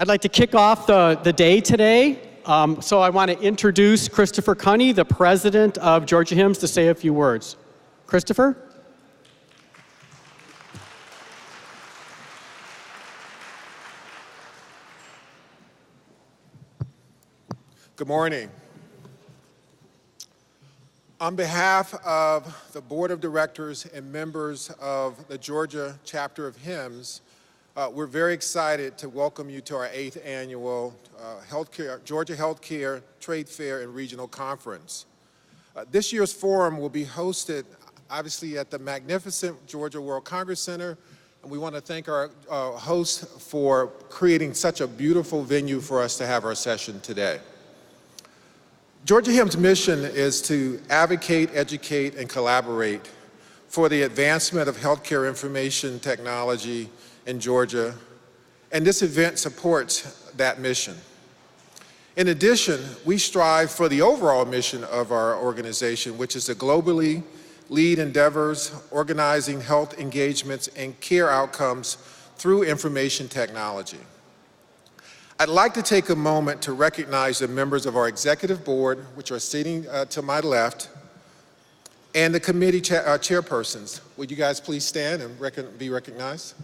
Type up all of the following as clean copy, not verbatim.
I'd like to kick off the day today. So I want to introduce Christopher Cunney, the president of Georgia Hymns, to say a few words. Christopher? Good morning. On behalf of the Board of Directors and members of the Georgia Chapter of Hymns, we're very excited to welcome you to our 8th annual Georgia Healthcare Trade Fair and Regional Conference. This year's forum will be hosted, obviously, at the magnificent Georgia World Congress Center, and we want to thank our hosts for creating such a beautiful venue for us to have our session today. Georgia Hymns' mission is to advocate, educate, and collaborate for the advancement of healthcare information technology in Georgia, and this event supports that mission. In addition, we strive for the overall mission of our organization, which is to globally lead endeavors, organizing health engagements and care outcomes through information technology. I'd like to take a moment to recognize the members of our executive board, which are sitting to my left, and the committee chairpersons. Would you guys please stand and be recognized?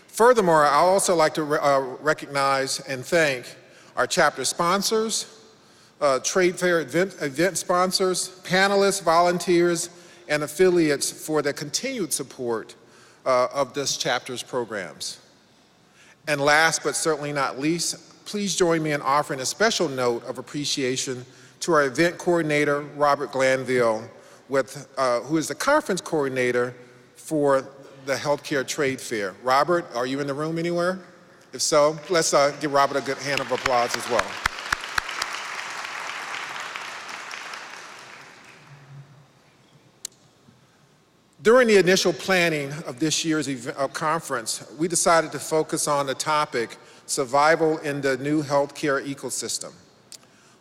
Furthermore, I'd also like to recognize and thank our chapter sponsors, trade fair event sponsors, panelists, volunteers, and affiliates for their continued support of this chapter's programs. And last but certainly not least, please join me in offering a special note of appreciation to our event coordinator, Robert Glanville, who is the conference coordinator for the Healthcare Trade Fair. Robert, are you in the room anywhere? If so, let's give Robert a good hand of applause as well. During the initial planning of this year's conference, we decided to focus on the topic, survival in the new healthcare ecosystem.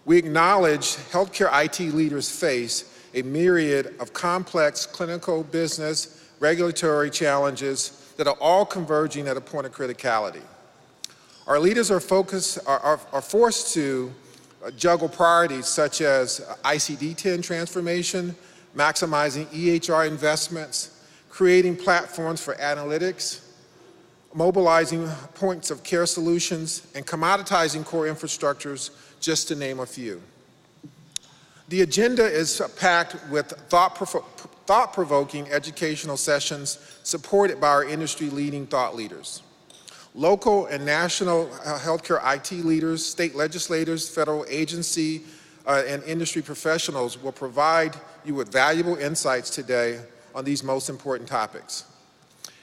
We acknowledge healthcare IT leaders face a myriad of complex clinical, business, regulatory challenges that are all converging at a point of criticality. Our leaders are forced to juggle priorities such as ICD-10 transformation, maximizing EHR investments, creating platforms for analytics, mobilizing points of care solutions, and commoditizing core infrastructures, just to name a few. The agenda is packed with thought-provoking educational sessions supported by our industry-leading thought leaders. Local and national healthcare IT leaders, state legislators, federal agency, and industry professionals will provide you with valuable insights today on these most important topics.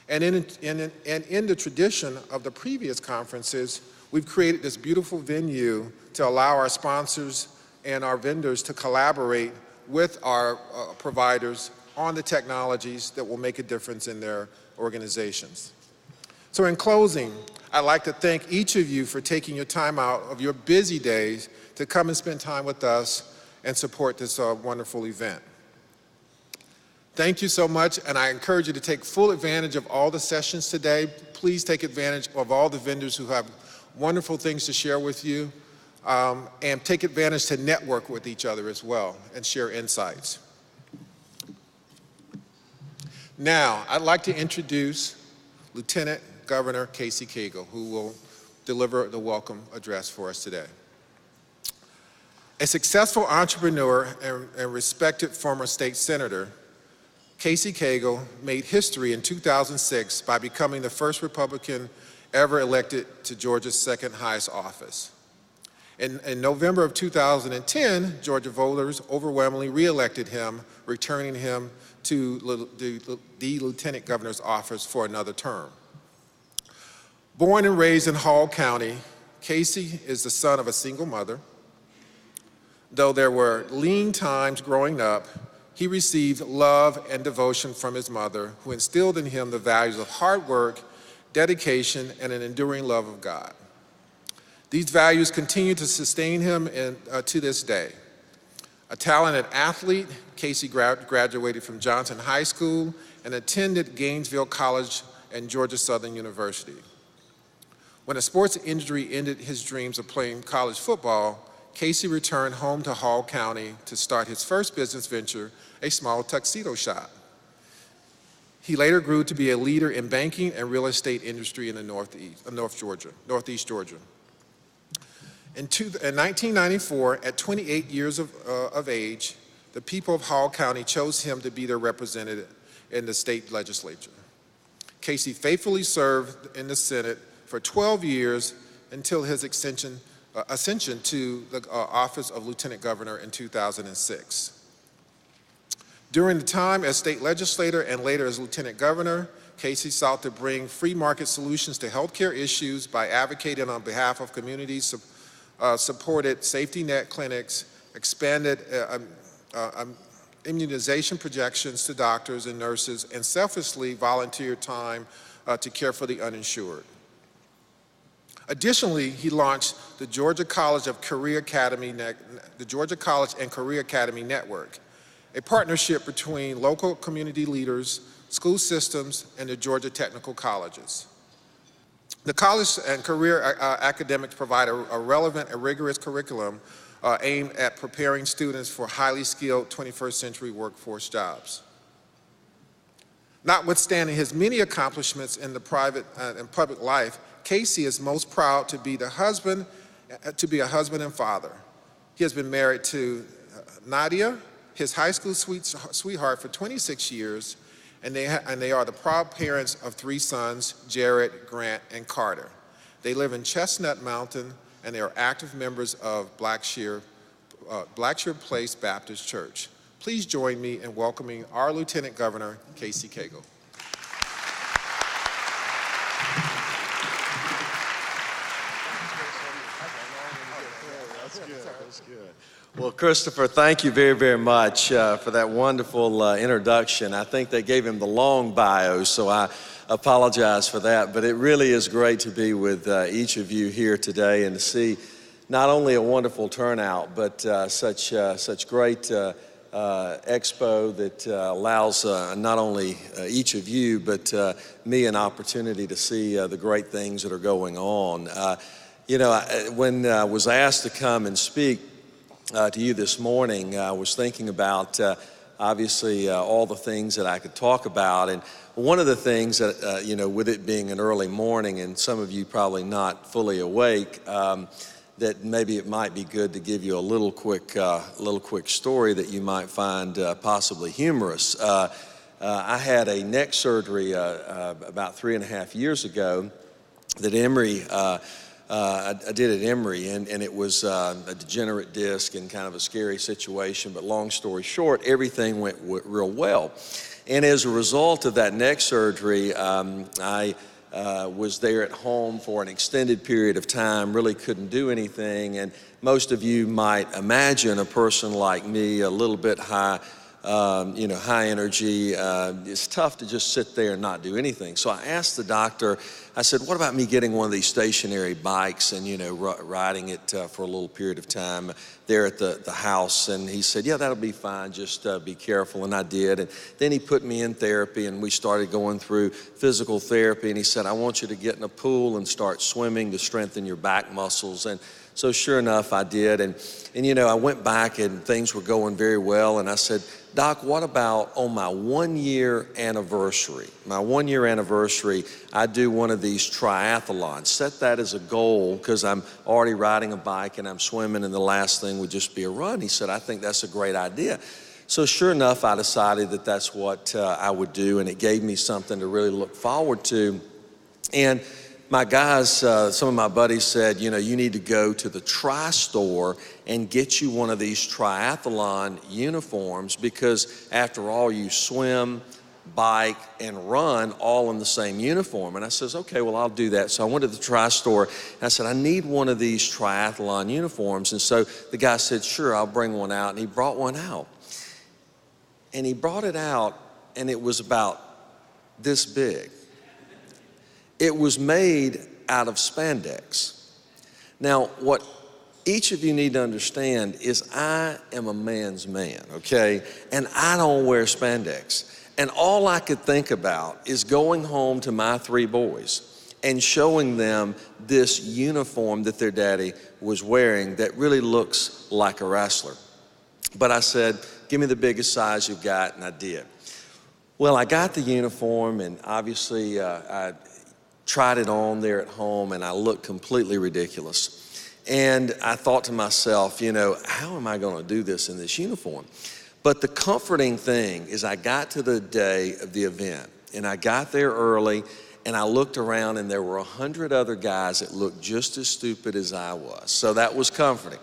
And in the tradition of the previous conferences, we've created this beautiful venue to allow our sponsors and our vendors to collaborate with our providers on the technologies that will make a difference in their organizations. So in closing, I'd like to thank each of you for taking your time out of your busy days to come and spend time with us and support this wonderful event. Thank you so much, and I encourage you to take full advantage of all the sessions today. Please take advantage of all the vendors who have wonderful things to share with you, and take advantage to network with each other as well and share insights. Now, I'd like to introduce Lieutenant Governor Casey Cagle, who will deliver the welcome address for us today. A successful entrepreneur and respected former state senator, Casey Cagle made history in 2006 by becoming the first Republican ever elected to Georgia's second highest office. In November of 2010, Georgia voters overwhelmingly re-elected him, returning him to the Lieutenant Governor's office for another term. Born and raised in Hall County, Casey is the son of a single mother. Though there were lean times growing up, he received love and devotion from his mother, who instilled in him the values of hard work, dedication, and an enduring love of God. These values continue to sustain him to this day. A talented athlete, Casey graduated from Johnson High School and attended Gainesville College and Georgia Southern University. When a sports injury ended his dreams of playing college football, Casey returned home to Hall County to start his first business venture, a small tuxedo shop. He later grew to be a leader in banking and real estate industry in the Northeast Georgia. In 1994, at 28 years of age, the people of Hall County chose him to be their representative in the state legislature. Casey faithfully served in the Senate for 12 years until his ascension to the office of Lieutenant Governor in 2006. During the time as state legislator and later as Lieutenant Governor, Casey sought to bring free market solutions to healthcare issues by advocating on behalf of communities, supported safety net clinics, expanded immunization projections to doctors and nurses, and selflessly volunteered time to care for the uninsured. Additionally, he launched the Georgia College and Career Academy Network, a partnership between local community leaders, school systems, and the Georgia technical colleges. The college and career academics provide a relevant and rigorous curriculum aimed at preparing students for highly skilled 21st century workforce jobs. Notwithstanding his many accomplishments in the private and public life, Casey is most proud to be a husband and father. He has been married to Nadia, his high school sweetheart, for 26 years, and they are the proud parents of 3 sons, Jared, Grant, and Carter. They live in Chestnut Mountain, and they are active members of Blackshear Place Baptist Church. Please join me in welcoming our Lieutenant Governor, Casey Cagle. That's good. Well, Christopher, thank you very, very much for that wonderful introduction. I think they gave him the long bio, so I apologize for that. But it really is great to be with each of you here today and to see not only a wonderful turnout, but such great expo that allows not only each of you, but me an opportunity to see the great things that are going on. You know, when I was asked to come and speak to you this morning, I was thinking about obviously all the things that I could talk about. And one of the things that, you know, with it being an early morning and some of you probably not fully awake, that maybe it might be good to give you a little quick story that you might find possibly humorous. I had a neck surgery about 3.5 years ago that Emory, I did at Emory, and it was a degenerate disc and kind of a scary situation, but long story short, everything went real well. And as a result of that neck surgery, I was there at home for an extended period of time, really couldn't do anything, and most of you might imagine a person like me, a little bit high, you know, high energy. It's tough to just sit there and not do anything. So I asked the doctor, I said, what about me getting one of these stationary bikes and, you know, riding it for a little period of time there at the house? And he said, yeah, that'll be fine, just be careful. And I did. And then he put me in therapy, and we started going through physical therapy. And he said, I want you to get in a pool and start swimming to strengthen your back muscles. And so sure enough, I did. And you know, I went back and things were going very well. And I said, Doc, what about on my 1-year anniversary? My 1-year anniversary, I do one of these triathlons. Set that as a goal because I'm already riding a bike and I'm swimming, and the last thing would just be a run. He said, I think that's a great idea. So sure enough, I decided that that's what I would do, and it gave me something to really look forward to. And my guys, some of my buddies said, you know, you need to go to the Tri-Store and get you one of these triathlon uniforms because after all, you swim, bike, and run all in the same uniform. And I says, okay, well, I'll do that. So I went to the Tri-Store and I said, I need one of these triathlon uniforms. And so the guy said, sure, I'll bring one out. And he brought one out. And he brought it out, and it was about this big. It was made out of spandex. Now, what each of you need to understand is I am a man's man, okay? And I don't wear spandex. And all I could think about is going home to my 3 boys and showing them this uniform that their daddy was wearing that really looks like a wrestler. But I said, give me the biggest size you've got, and I did. Well, I got the uniform, and obviously I tried it on there at home, and I looked completely ridiculous. And I thought to myself, you know, how am I going to do this in this uniform? But the comforting thing is I got to the day of the event, and I got there early, and I looked around, and there were 100 other guys that looked just as stupid as I was. So that was comforting.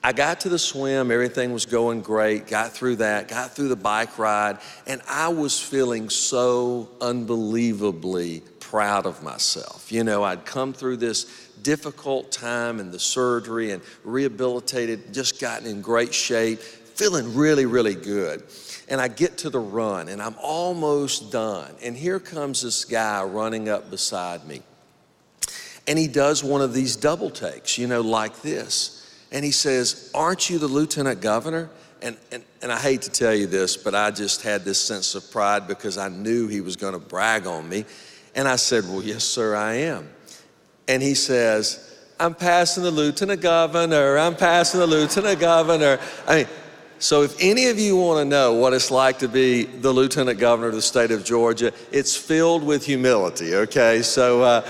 I got to the swim, everything was going great, got through that, got through the bike ride, and I was feeling so unbelievably proud of myself. You know, I'd come through this difficult time and the surgery and rehabilitated, just gotten in great shape, feeling really, really good. And I get to the run, and I'm almost done. And here comes this guy running up beside me. And he does one of these double takes, you know, like this. And he says, aren't you the Lieutenant Governor? And I hate to tell you this, but I just had this sense of pride because I knew he was going to brag on me. And I said, well, yes, sir, I am. And he says, I'm passing the Lieutenant Governor. I'm passing the Lieutenant Governor. I mean, so if any of you want to know what it's like to be the Lieutenant Governor of the state of Georgia, it's filled with humility, okay? So,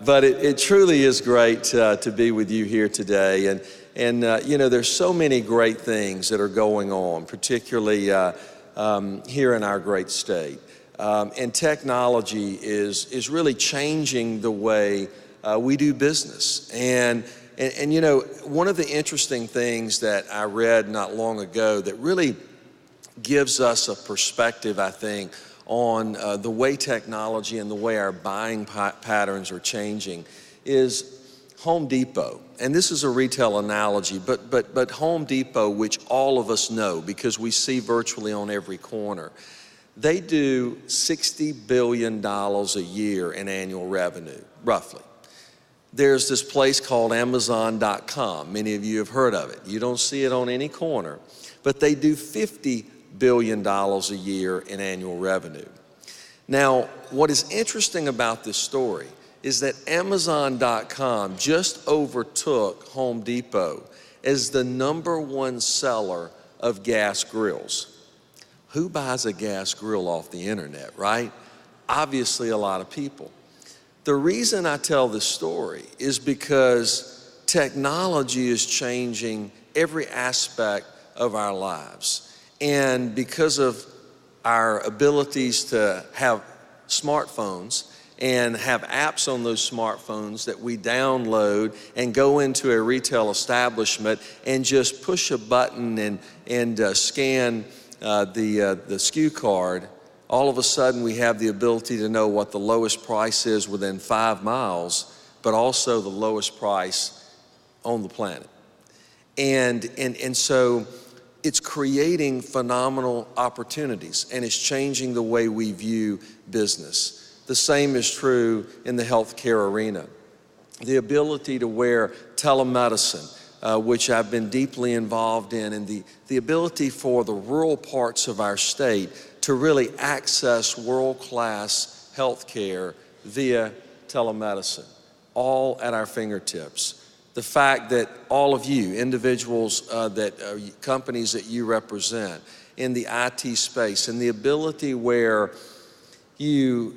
but it truly is great to be with you here today. And you know, there's so many great things that are going on, particularly here in our great state. And technology is really changing the way we do business. And you know, one of the interesting things that I read not long ago that really gives us a perspective, I think, on the way technology and the way our buying patterns are changing is Home Depot. And this is a retail analogy, but Home Depot, which all of us know because we see virtually on every corner, they do $60 billion a year in annual revenue, roughly. There's this place called Amazon.com. Many of you have heard of it. You don't see it on any corner, but they do $50 billion a year in annual revenue. Now, what is interesting about this story is that Amazon.com just overtook Home Depot as the #1 seller of gas grills. Who buys a gas grill off the internet, right? Obviously a lot of people. The reason I tell this story is because technology is changing every aspect of our lives. And because of our abilities to have smartphones and have apps on those smartphones that we download and go into a retail establishment and just push a button and scan the SKU card, all of a sudden we have the ability to know what the lowest price is within 5 miles, but also the lowest price on the planet. And so it's creating phenomenal opportunities, and it's changing the way we view business. The same is true in the healthcare arena. The ability to wear telemedicine, which I've been deeply involved in, and the ability for the rural parts of our state to really access world-class healthcare via telemedicine, all at our fingertips. The fact that all of you, individuals, companies that you represent in the IT space, and the ability where you,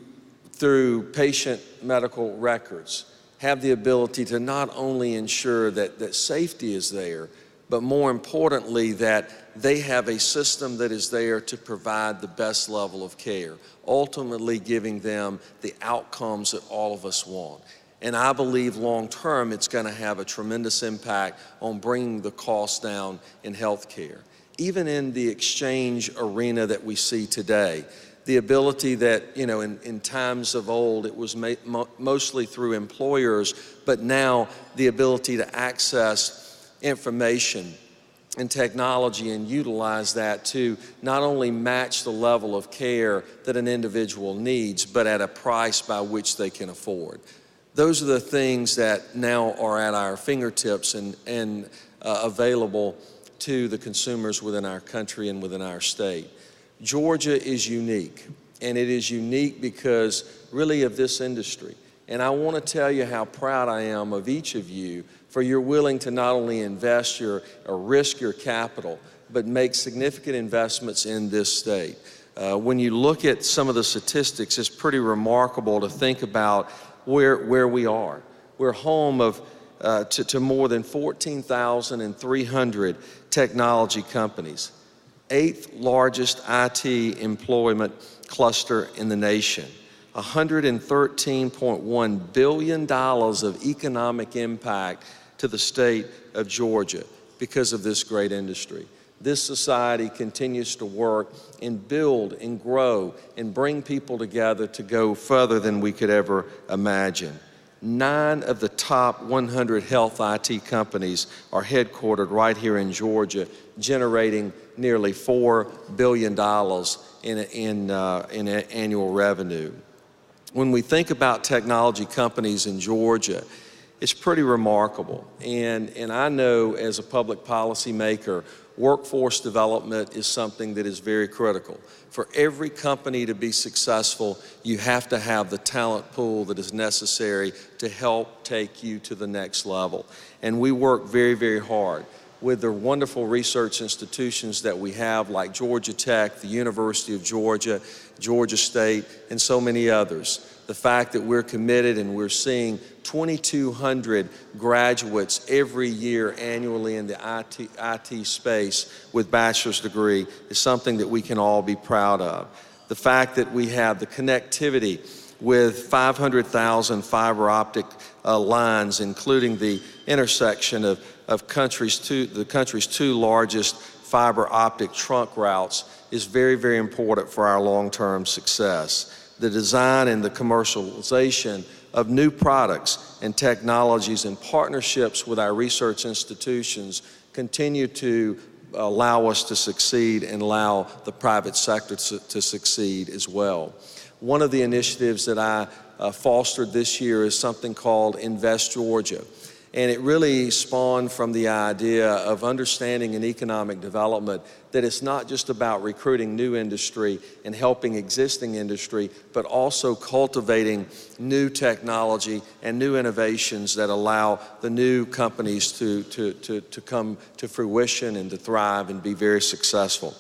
through patient medical records, have the ability to not only ensure that safety is there, but more importantly, that they have a system that is there to provide the best level of care, ultimately giving them the outcomes that all of us want. And I believe long term, it's going to have a tremendous impact on bringing the cost down in healthcare. Even in the exchange arena that we see today, the ability that, you know, in times of old, it was mostly through employers, but now the ability to access information and technology and utilize that to not only match the level of care that an individual needs, but at a price by which they can afford. Those are the things that now are at our fingertips and available to the consumers within our country and within our state. Georgia is unique, and it is unique because really of this industry. And I want to tell you how proud I am of each of you for you're willing to not only invest or risk your capital, but make significant investments in this state. When you look at some of the statistics, it's pretty remarkable to think about where we are. We're home to more than 14,300 technology companies, 8th largest IT employment cluster in the nation, $113.1 billion of economic impact to the state of Georgia because of this great industry. This society continues to work and build and grow and bring people together to go further than we could ever imagine. 9 of the top 100 health IT companies are headquartered right here in Georgia, generating nearly $4 billion in annual revenue. When we think about technology companies in Georgia, it's pretty remarkable. And I know as a public policy maker, workforce development is something that is very critical. For every company to be successful, you have to have the talent pool that is necessary to help take you to the next level. And we work very, very hard with the wonderful research institutions that we have, like Georgia Tech, the University of Georgia, Georgia State, and so many others. The fact that we're committed and we're seeing 2,200 graduates every year annually in the IT space with bachelor's degree is something that we can all be proud of. The fact that we have the connectivity with 500,000 fiber optic lines, including the intersection of the country's two largest fiber optic trunk routes, is very, very important for our long-term success. The design and the commercialization of new products and technologies and partnerships with our research institutions continue to allow us to succeed and allow the private sector to succeed as well. One of the initiatives that I fostered this year is something called Invest Georgia. And it really spawned from the idea of understanding in economic development that it's not just about recruiting new industry and helping existing industry, but also cultivating new technology and new innovations that allow the new companies to come to fruition and to thrive and be very successful.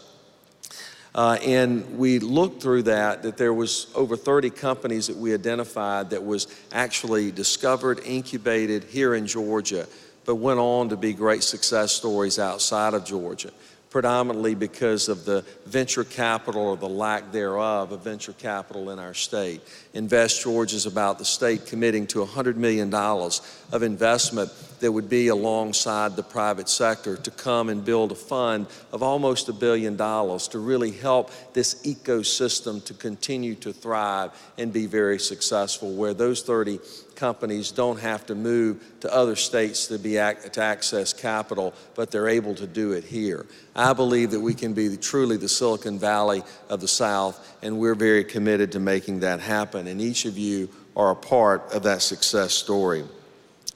And we looked through that there was over 30 companies that we identified that was actually discovered, incubated here in Georgia, but went on to be great success stories outside of Georgia, predominantly because of the venture capital or the lack thereof of venture capital in our state. Invest Georgia is about the state committing to $100 million of investment that would be alongside the private sector to come and build a fund of almost $1 billion to really help this ecosystem to continue to thrive and be very successful, where those 30 companies don't have to move to other states to access capital, but they're able to do it here. I believe that we can be truly the Silicon Valley of the South, and we're very committed to making that happen, and each of you are a part of that success story.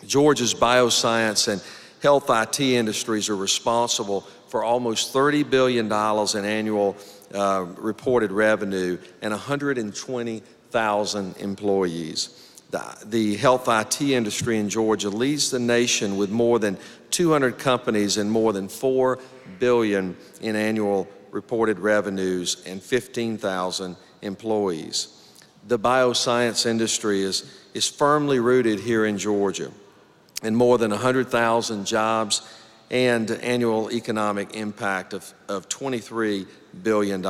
Georgia's bioscience and health IT industries are responsible for almost $30 billion in annual reported revenue and 120,000 employees. The health IT industry in Georgia leads the nation with more than 200 companies and more than $4 billion in annual reported revenues and 15,000 employees. The bioscience industry is firmly rooted here in Georgia, and more than 100,000 jobs and annual economic impact of $23 billion.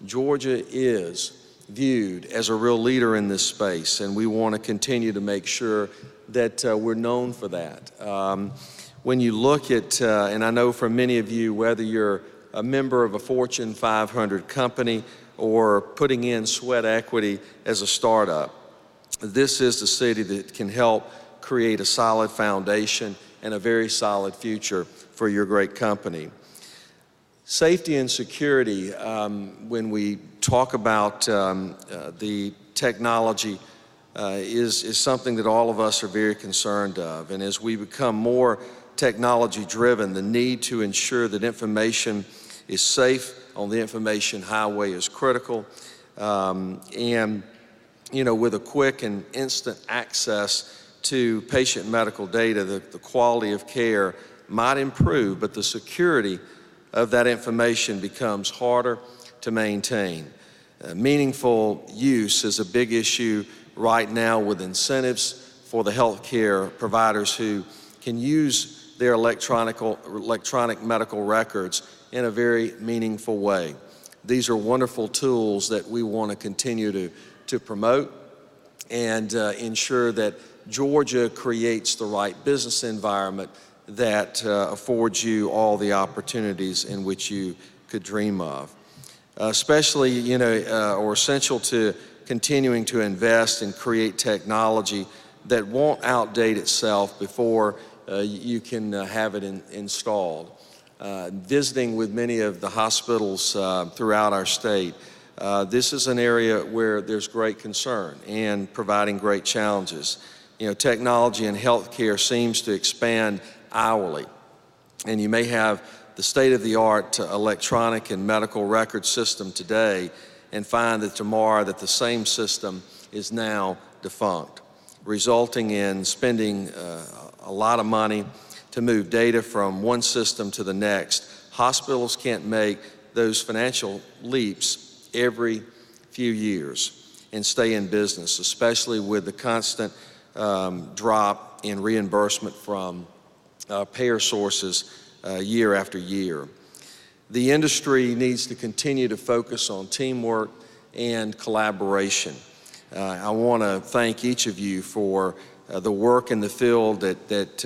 Georgia is viewed as a real leader in this space, and we want to continue to make sure that we're known for that. When you look at, and I know for many of you, whether you're a member of a Fortune 500 company or putting in sweat equity as a startup, this is the city that can help create a solid foundation and a very solid future for your great company. Safety and security, when we talk about the technology is something that all of us are very concerned of. And as we become more technology-driven, the need to ensure that information is safe on the information highway is critical. And, you know, with a quick and instant access to patient medical data, the quality of care might improve, but the security of that information becomes harder to maintain. Meaningful use is a big issue right now with incentives for the healthcare providers who can use their electronic medical records in a very meaningful way. These are wonderful tools that we want to continue to promote and ensure that Georgia creates the right business environment that affords you all the opportunities in which you could dream of. Especially, you know, or essential to continuing to invest and create technology that won't outdate itself before you can have it installed. Visiting with many of the hospitals throughout our state, this is an area where there's great concern and providing great challenges. You know, technology in healthcare seems to expand hourly, and you may have the state-of-the-art electronic and medical record system today and find that tomorrow that the same system is now defunct, resulting in spending a lot of money to move data from one system to the next. Hospitals can't make those financial leaps every few years and stay in business, especially with the constant drop in reimbursement from payer sources year after year. The industry needs to continue to focus on teamwork and collaboration. I want to thank each of you for the work in the field that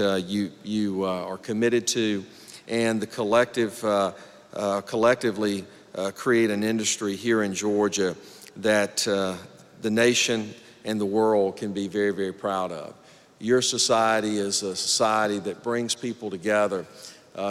you are committed to, and the collectively create an industry here in Georgia that the nation and the world can be very, very proud of. Your society is a society that brings people together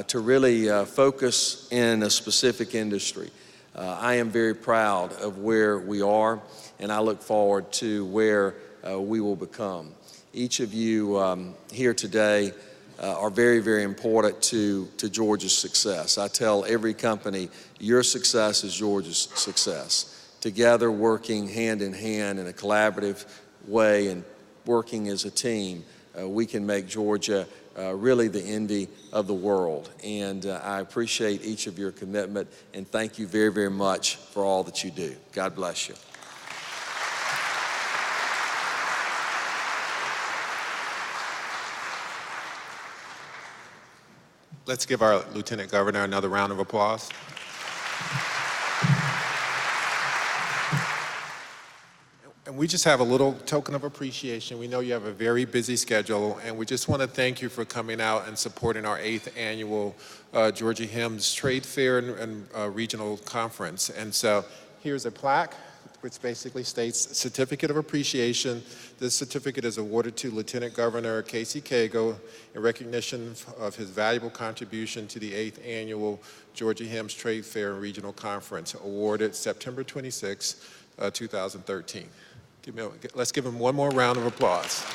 to really focus in a specific industry. I am very proud of where we are, and I look forward to where we will become. Each of you here today are very, very important to Georgia's success. I tell every company, your success is Georgia's success. Together, working hand in hand in a collaborative way and working as a team, we can make Georgia really the envy of the world. And I appreciate each of your commitment, and thank you very, very much for all that you do. God bless you. Let's give our Lieutenant Governor another round of applause. And we just have a little token of appreciation. We know you have a very busy schedule, and we just want to thank you for coming out and supporting our 8th annual Georgia HIMSS Trade Fair and Regional Conference. And so here's a plaque which basically states Certificate of Appreciation. This certificate is awarded to Lieutenant Governor Casey Cagle in recognition of his valuable contribution to the 8th annual Georgia HIMSS Trade Fair and Regional Conference, awarded September 26, 2013. Let's give him one more round of applause.